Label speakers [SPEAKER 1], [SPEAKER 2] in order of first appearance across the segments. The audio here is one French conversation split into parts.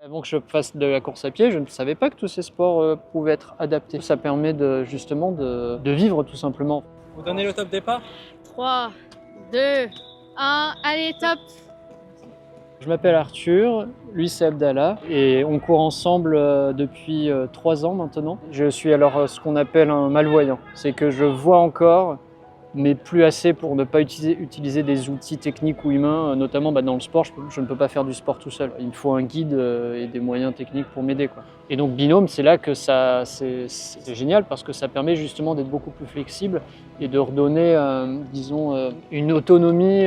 [SPEAKER 1] Avant que je fasse de la course à pied, je ne savais pas que tous ces sports pouvaient être adaptés. Ça permet justement de vivre tout simplement.
[SPEAKER 2] Vous donnez le top départ?
[SPEAKER 3] 3, 2, 1, allez, top!
[SPEAKER 1] Je m'appelle Arthur, lui c'est Abdallah et on court ensemble depuis 3 ans maintenant. Je suis alors ce qu'on appelle un malvoyant, c'est que je vois encore mais plus assez pour ne pas utiliser des outils techniques ou humains, notamment dans le sport, je ne peux pas faire du sport tout seul. Il me faut un guide et des moyens techniques pour m'aider. Et donc Binôme, c'est là que c'est génial parce que ça permet justement d'être beaucoup plus flexible et de redonner, disons, une autonomie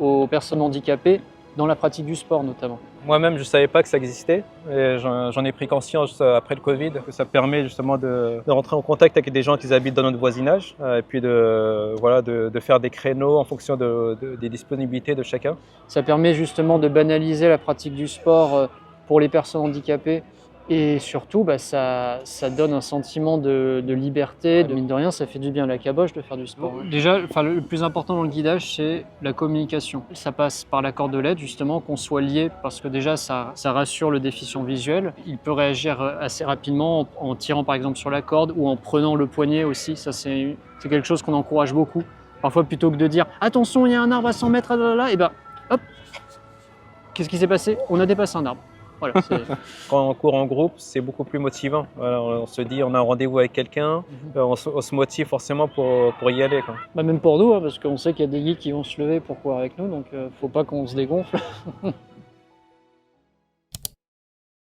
[SPEAKER 1] aux personnes handicapées dans la pratique du sport notamment.
[SPEAKER 2] Moi-même, je ne savais pas que ça existait et j'en ai pris conscience après le Covid, que ça permet justement de rentrer en contact avec des gens qui habitent dans notre voisinage et puis de faire des créneaux en fonction des disponibilités de chacun.
[SPEAKER 1] Ça permet justement de banaliser la pratique du sport pour les personnes handicapées et surtout ça donne un sentiment de liberté. Mine de rien, ça fait du bien à la caboche de faire du sport. Déjà, le plus important dans le guidage, c'est la communication. Ça passe par la corde de l'aide, justement, qu'on soit lié, parce que déjà, ça rassure le déficient visuel. Il peut réagir assez rapidement en tirant par exemple sur la corde ou en prenant le poignet aussi. Ça, c'est quelque chose qu'on encourage beaucoup. Parfois, plutôt que de dire « Attention, il y a un arbre à 100 mètres, et ben hop, qu'est-ce qui s'est passé? On a dépassé un arbre. » Voilà,
[SPEAKER 2] quand on court en groupe, c'est beaucoup plus motivant. Voilà, on se dit on a un rendez-vous avec quelqu'un, on se motive forcément pour y aller.
[SPEAKER 1] Même pour nous, parce qu'on sait qu'il y a des guides qui vont se lever pour courir avec nous, donc faut pas qu'on se dégonfle.